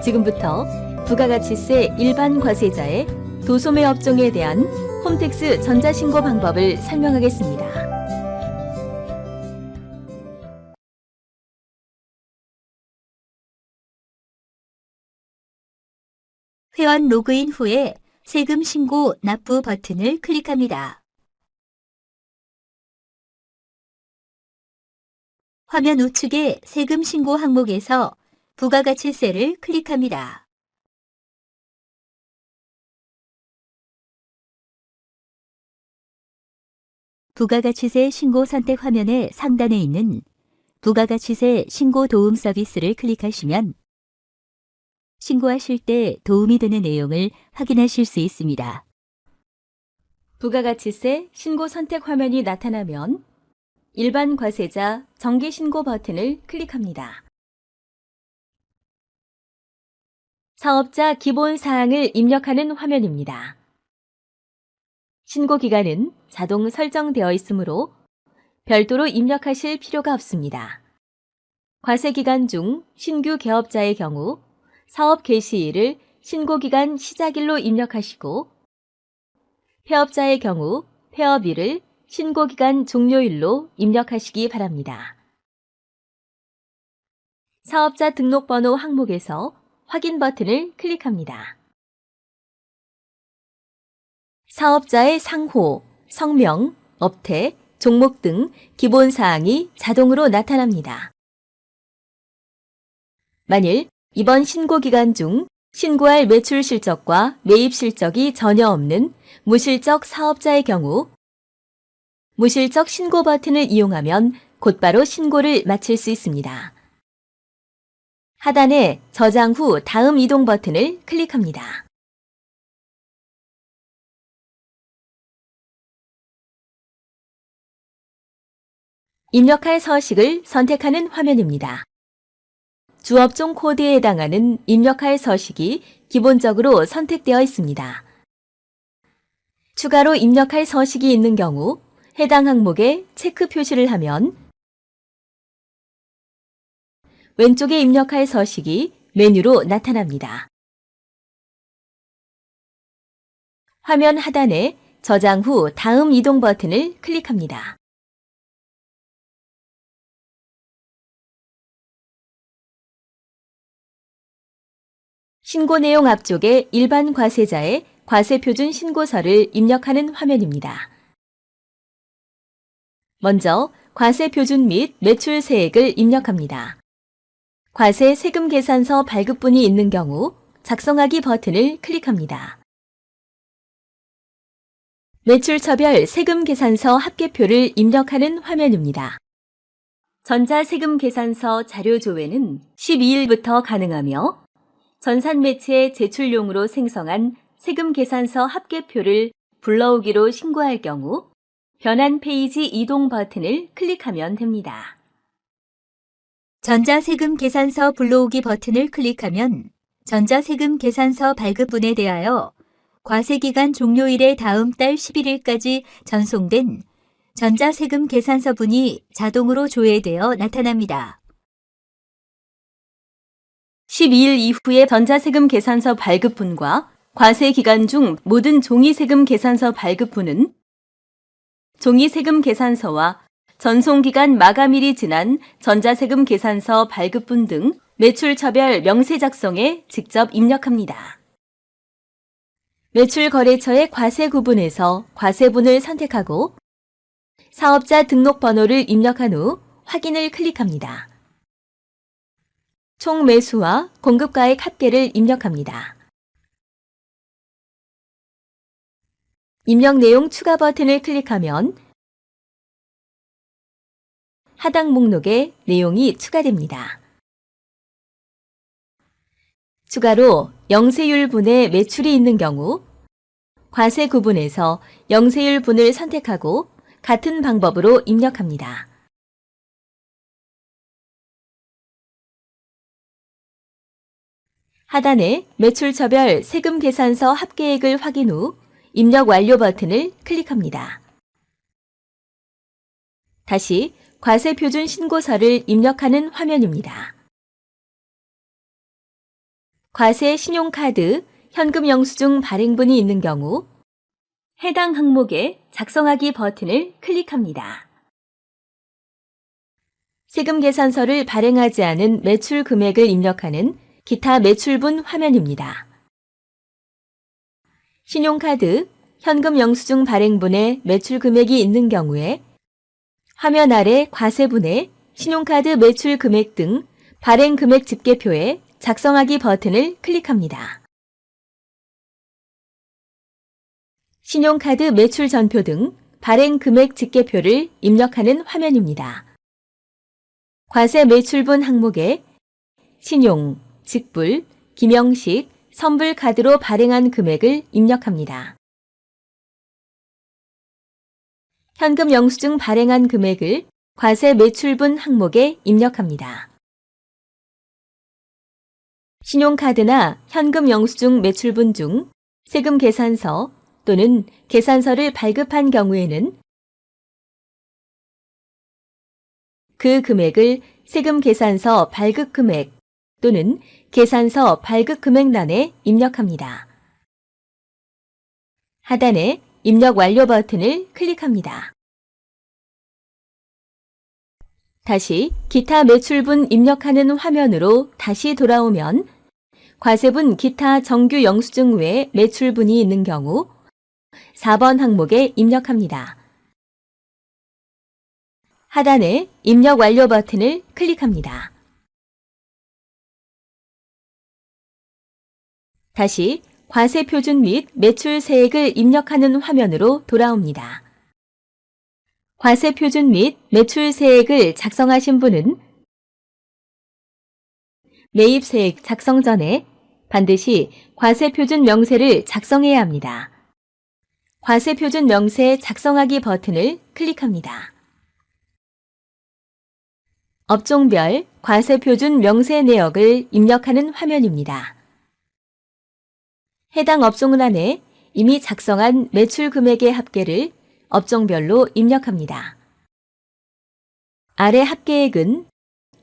지금부터 부가가치세 일반 과세자의 도소매 업종에 대한 홈택스 전자신고 방법을 설명하겠습니다. 회원 로그인 후에 세금 신고 납부 버튼을 클릭합니다. 화면 우측의 세금 신고 항목에서 부가가치세를 클릭합니다. 부가가치세 신고 선택 화면의 상단에 있는 부가가치세 신고 도움 서비스를 클릭하시면 신고하실 때 도움이 되는 내용을 확인하실 수 있습니다. 부가가치세 신고 선택 화면이 나타나면 일반 과세자 정기 신고 버튼을 클릭합니다. 사업자 기본 사항을 입력하는 화면입니다. 신고 기간은 자동 설정되어 있으므로 별도로 입력하실 필요가 없습니다. 과세 기간 중 신규 개업자의 경우 사업 개시일을 신고기간 시작일로 입력하시고 폐업자의 경우 폐업일을 신고기간 종료일로 입력하시기 바랍니다. 사업자 등록번호 항목에서 확인 버튼을 클릭합니다. 사업자의 상호, 성명, 업태, 종목 등 기본 사항이 자동으로 나타납니다. 만일 이번 신고 기간 중 신고할 매출 실적과 매입 실적이 전혀 없는 무실적 사업자의 경우 무실적 신고 버튼을 이용하면 곧바로 신고를 마칠 수 있습니다. 하단에 저장 후 다음 이동 버튼을 클릭합니다. 입력할 서식을 선택하는 화면입니다. 주업종 코드에 해당하는 입력할 서식이 기본적으로 선택되어 있습니다. 추가로 입력할 서식이 있는 경우 해당 항목에 체크 표시를 하면 왼쪽에 입력할 서식이 메뉴로 나타납니다. 화면 하단에 저장 후 다음 이동 버튼을 클릭합니다. 신고 내용 앞쪽에 일반 과세자의 과세표준 신고서를 입력하는 화면입니다. 먼저 과세표준 및 매출세액을 입력합니다. 과세 세금 계산서 발급분이 있는 경우 작성하기 버튼을 클릭합니다. 매출처별 세금 계산서 합계표를 입력하는 화면입니다. 전자세금 계산서 자료 조회는 12일부터 가능하며 전산매체 제출용으로 생성한 세금 계산서 합계표를 불러오기로 신고할 경우 변환 페이지 이동 버튼을 클릭하면 됩니다. 전자세금 계산서 불러오기 버튼을 클릭하면 전자세금 계산서 발급분에 대하여 과세기간 종료일의 다음 달 11일까지 전송된 전자세금 계산서분이 자동으로 조회되어 나타납니다. 12일 이후의 전자세금 계산서 발급분과 과세 기간 중 모든 종이세금 계산서 발급분은 종이세금 계산서와 전송기간 마감일이 지난 전자세금 계산서 발급분 등 매출처별 명세 작성에 직접 입력합니다. 매출거래처의 과세 구분에서 과세분을 선택하고 사업자 등록번호를 입력한 후 확인을 클릭합니다. 총 매수와 공급가액 합계를 입력합니다. 입력 내용 추가 버튼을 클릭하면 하단 목록에 내용이 추가됩니다. 추가로 영세율분의 매출이 있는 경우 과세 구분에서 영세율분을 선택하고 같은 방법으로 입력합니다. 하단에 매출처별 세금 계산서 합계액을 확인 후 입력 완료 버튼을 클릭합니다. 다시 과세표준 신고서를 입력하는 화면입니다. 과세 신용카드, 현금 영수증 발행분이 있는 경우 해당 항목에 작성하기 버튼을 클릭합니다. 세금 계산서를 발행하지 않은 매출 금액을 입력하는 기타 매출분 화면입니다. 신용카드, 현금 영수증 발행분에 매출 금액이 있는 경우에 화면 아래 과세분에 신용카드 매출 금액 등 발행 금액 집계표에 작성하기 버튼을 클릭합니다. 신용카드 매출 전표 등 발행 금액 집계표를 입력하는 화면입니다. 과세 매출분 항목에 신용, 직불, 김영식, 선불 카드로 발행한 금액을 입력합니다. 현금 영수증 발행한 금액을 과세 매출분 항목에 입력합니다. 신용카드나 현금 영수증 매출분 중 세금 계산서 또는 계산서를 발급한 경우에는 그 금액을 세금 계산서 발급 금액 또는 계산서 발급 금액란에 입력합니다. 하단에 입력 완료 버튼을 클릭합니다. 다시 기타 매출분 입력하는 화면으로 다시 돌아오면 과세분 기타 정규 영수증 외에 매출분이 있는 경우 4번 항목에 입력합니다. 하단에 입력 완료 버튼을 클릭합니다. 다시 과세 표준 및 매출 세액을 입력하는 화면으로 돌아옵니다. 과세 표준 및 매출 세액을 작성하신 분은 매입 세액 작성 전에 반드시 과세 표준 명세를 작성해야 합니다. 과세 표준 명세 작성하기 버튼을 클릭합니다. 업종별 과세 표준 명세 내역을 입력하는 화면입니다. 해당 업종란에 이미 작성한 매출 금액의 합계를 업종별로 입력합니다. 아래 합계액은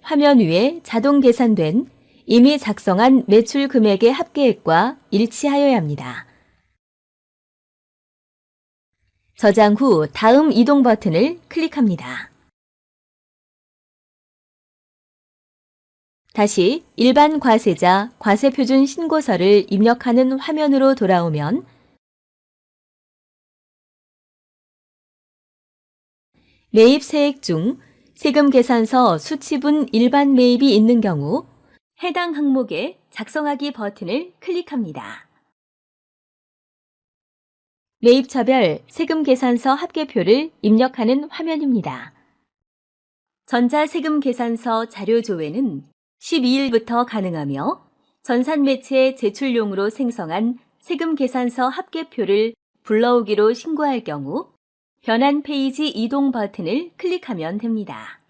화면 위에 자동 계산된 이미 작성한 매출 금액의 합계액과 일치하여야 합니다. 저장 후 다음 이동 버튼을 클릭합니다. 다시 일반 과세자 과세표준 신고서를 입력하는 화면으로 돌아오면 매입 세액 중 세금 계산서 수치분 일반 매입이 있는 경우 해당 항목에 작성하기 버튼을 클릭합니다. 매입처별 세금 계산서 합계표를 입력하는 화면입니다. 전자세금 계산서 자료 조회는 12일부터 가능하며 전산매체 제출용으로 생성한 세금 계산서 합계표를 불러오기로 신고할 경우 변환 페이지 이동 버튼을 클릭하면 됩니다.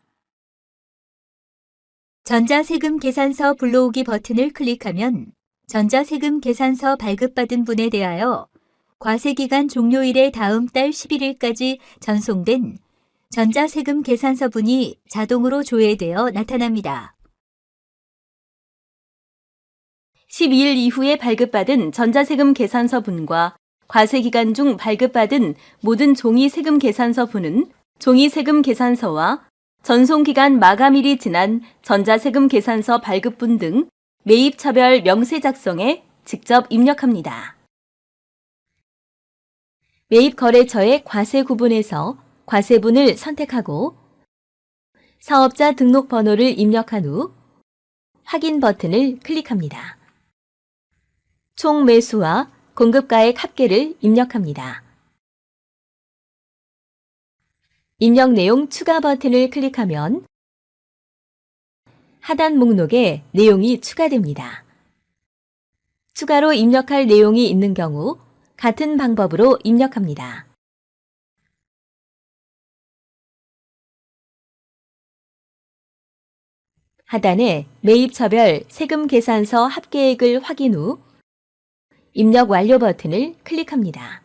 전자세금 계산서 불러오기 버튼을 클릭하면 전자세금 계산서 발급받은 분에 대하여 과세기간 종료일의 다음 달 11일까지 전송된 전자세금 계산서분이 자동으로 조회되어 나타납니다. 12일 이후에 발급받은 전자세금 계산서분과 과세기간 중 발급받은 모든 종이세금 계산서분은 종이세금 계산서와 전송기간 마감일이 지난 전자세금 계산서 발급분 등 매입처별 명세 작성에 직접 입력합니다. 매입거래처의 과세 구분에서 과세분을 선택하고 사업자 등록번호를 입력한 후 확인 버튼을 클릭합니다. 총 매수와 공급가액 합계를 입력합니다. 입력 내용 추가 버튼을 클릭하면 하단 목록에 내용이 추가됩니다. 추가로 입력할 내용이 있는 경우 같은 방법으로 입력합니다. 하단에 매입처별 세금 계산서 합계액을 확인 후 입력 완료 버튼을 클릭합니다.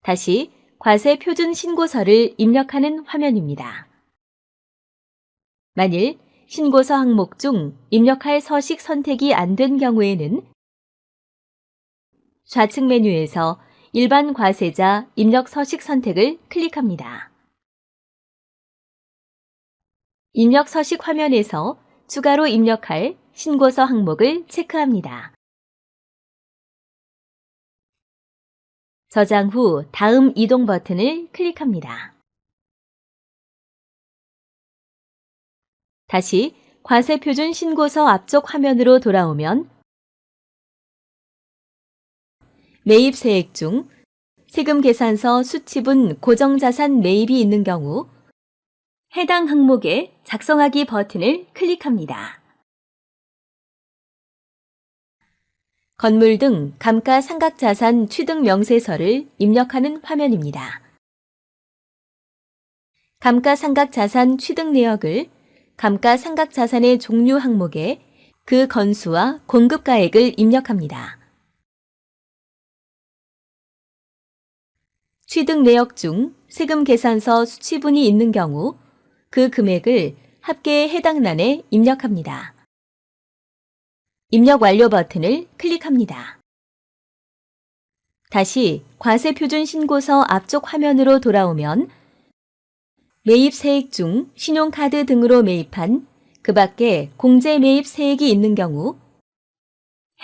다시 과세 표준 신고서를 입력하는 화면입니다. 만일 신고서 항목 중 입력할 서식 선택이 안 된 경우에는 좌측 메뉴에서 일반 과세자 입력 서식 선택을 클릭합니다. 입력 서식 화면에서 추가로 입력할 신고서 항목을 체크합니다. 저장 후 다음 이동 버튼을 클릭합니다. 다시 과세표준 신고서 앞쪽 화면으로 돌아오면 매입세액 중 세금계산서 수치분 고정자산 매입이 있는 경우 해당 항목에 작성하기 버튼을 클릭합니다. 건물 등 감가상각자산 취득 명세서를 입력하는 화면입니다. 감가상각자산 취득 내역을 감가상각자산의 종류 항목에 그 건수와 공급가액을 입력합니다. 취득 내역 중 세금계산서 수치분이 있는 경우 그 금액을 합계의 해당 란에 입력합니다. 입력 완료 버튼을 클릭합니다. 다시 과세표준 신고서 앞쪽 화면으로 돌아오면 매입세액 중 신용카드 등으로 매입한 그 밖에 공제 매입 세액이 있는 경우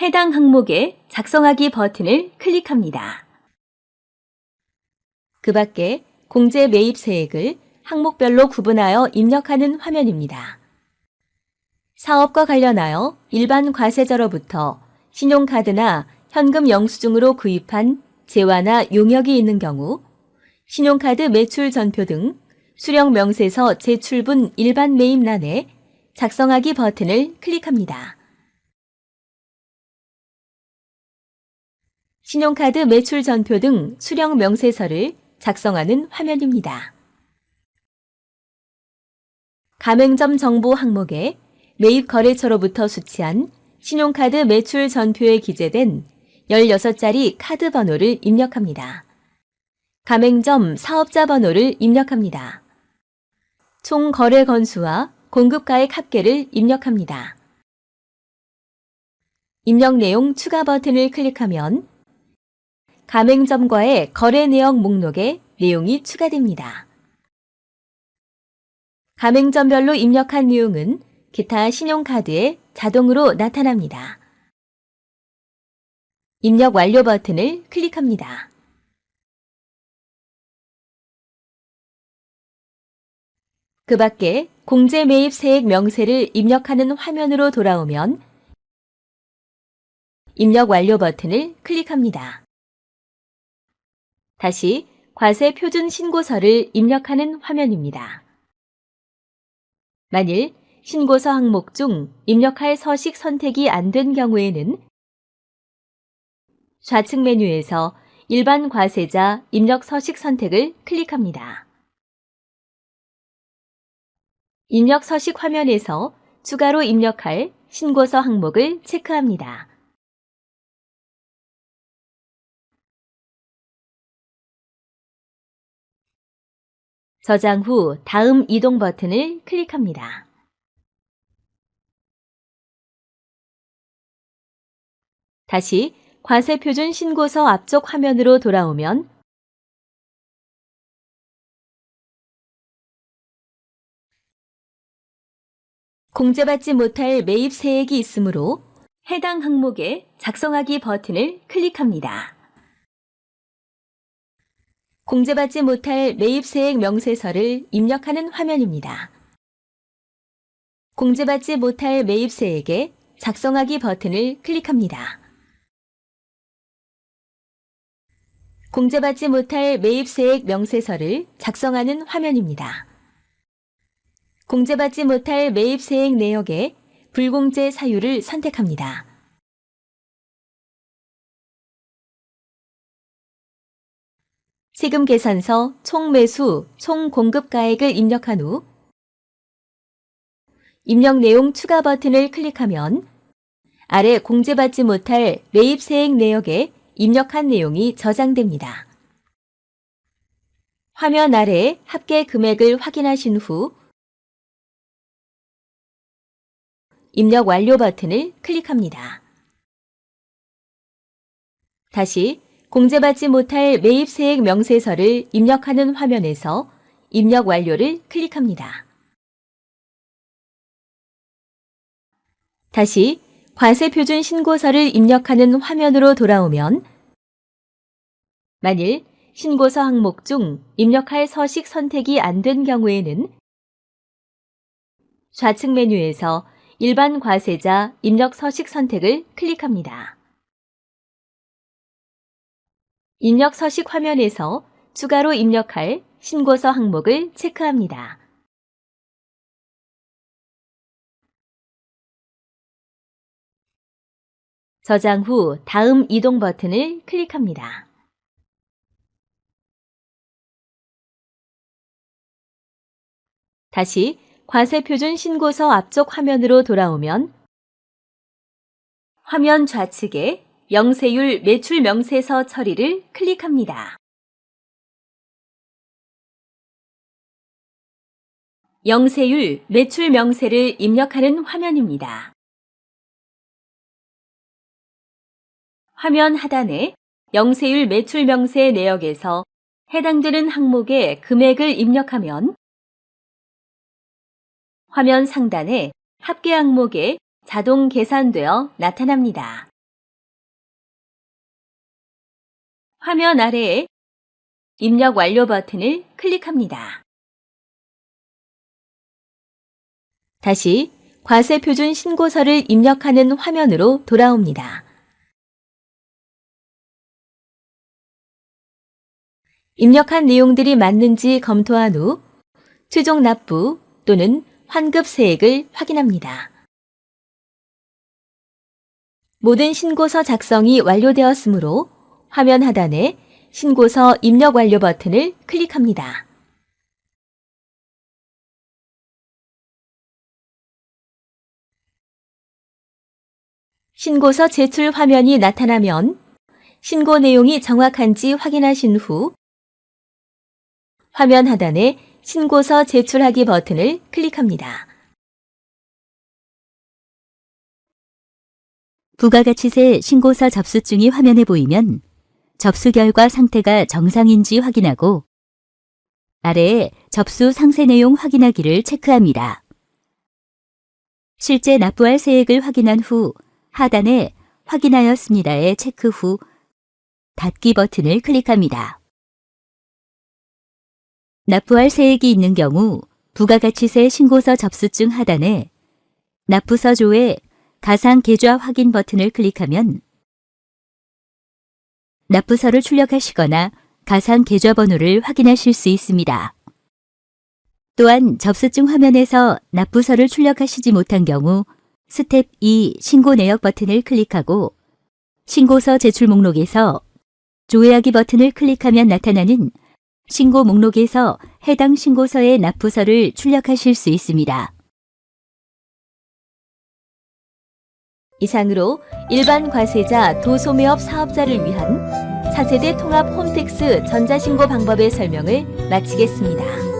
해당 항목에 작성하기 버튼을 클릭합니다. 그 밖에 공제 매입 세액을 항목별로 구분하여 입력하는 화면입니다. 사업과 관련하여 일반 과세자로부터 신용카드나 현금 영수증으로 구입한 재화나 용역이 있는 경우 신용카드 매출 전표 등 수령 명세서 제출분 일반 매입란에 작성하기 버튼을 클릭합니다. 신용카드 매출 전표 등 수령 명세서를 작성하는 화면입니다. 가맹점 정보 항목에 매입 거래처로부터 수취한 신용카드 매출 전표에 기재된 16자리 카드 번호를 입력합니다. 가맹점 사업자 번호를 입력합니다. 총 거래 건수와 공급가액 합계를 입력합니다. 입력 내용 추가 버튼을 클릭하면 가맹점과의 거래 내역 목록에 내용이 추가됩니다. 가맹점별로 입력한 내용은 기타 신용카드에 자동으로 나타납니다. 입력 완료 버튼을 클릭합니다. 그 밖에 공제 매입 세액 명세를 입력하는 화면으로 돌아오면 입력 완료 버튼을 클릭합니다. 다시 과세 표준 신고서를 입력하는 화면입니다. 만일 신고서 항목 중 입력할 서식 선택이 안 된 경우에는 좌측 메뉴에서 일반 과세자 입력 서식 선택을 클릭합니다. 입력 서식 화면에서 추가로 입력할 신고서 항목을 체크합니다. 저장 후 다음 이동 버튼을 클릭합니다. 다시 과세표준 신고서 앞쪽 화면으로 돌아오면 공제받지 못할 매입 세액이 있으므로 해당 항목에 작성하기 버튼을 클릭합니다. 공제받지 못할 매입 세액 명세서를 입력하는 화면입니다. 공제받지 못할 매입 세액에 작성하기 버튼을 클릭합니다. 공제받지 못할 매입세액 명세서를 작성하는 화면입니다. 공제받지 못할 매입세액 내역에 불공제 사유를 선택합니다. 세금 계산서 총 매수, 총 공급가액을 입력한 후 입력 내용 추가 버튼을 클릭하면 아래 공제받지 못할 매입세액 내역에 입력한 내용이 저장됩니다. 화면 아래 합계 금액을 확인하신 후 입력 완료 버튼을 클릭합니다. 다시 공제받지 못할 매입세액 명세서를 입력하는 화면에서 입력 완료를 클릭합니다. 다시 과세표준 신고서를 입력하는 화면으로 돌아오면 만일 신고서 항목 중 입력할 서식 선택이 안 된 경우에는 좌측 메뉴에서 일반 과세자 입력 서식 선택을 클릭합니다. 입력 서식 화면에서 추가로 입력할 신고서 항목을 체크합니다. 저장 후 다음 이동 버튼을 클릭합니다. 다시 과세표준 신고서 앞쪽 화면으로 돌아오면 화면 좌측에 영세율 매출 명세서 처리를 클릭합니다. 영세율 매출 명세를 입력하는 화면입니다. 화면 하단에 영세율 매출 명세 내역에서 해당되는 항목의 금액을 입력하면 화면 상단에 합계 항목에 자동 계산되어 나타납니다. 화면 아래에 입력 완료 버튼을 클릭합니다. 다시 과세표준 신고서를 입력하는 화면으로 돌아옵니다. 입력한 내용들이 맞는지 검토한 후 최종 납부 또는 환급 세액을 확인합니다. 모든 신고서 작성이 완료되었으므로 화면 하단에 신고서 입력 완료 버튼을 클릭합니다. 신고서 제출 화면이 나타나면 신고 내용이 정확한지 확인하신 후 화면 하단에 신고서 제출하기 버튼을 클릭합니다. 부가가치세 신고서 접수증이 화면에 보이면 접수 결과 상태가 정상인지 확인하고 아래에 접수 상세 내용 확인하기를 체크합니다. 실제 납부할 세액을 확인한 후 하단에 확인하였습니다에 체크 후 닫기 버튼을 클릭합니다. 납부할 세액이 있는 경우 부가가치세 신고서 접수증 하단에 납부서 조회 가상 계좌 확인 버튼을 클릭하면 납부서를 출력하시거나 가상 계좌 번호를 확인하실 수 있습니다. 또한 접수증 화면에서 납부서를 출력하시지 못한 경우 스텝 2 신고 내역 버튼을 클릭하고 신고서 제출 목록에서 조회하기 버튼을 클릭하면 나타나는 신고 목록에서 해당 신고서의 납부서를 출력하실 수 있습니다. 이상으로 일반 과세자 도소매업 사업자를 위한 차세대 통합 홈택스 전자신고 방법의 설명을 마치겠습니다.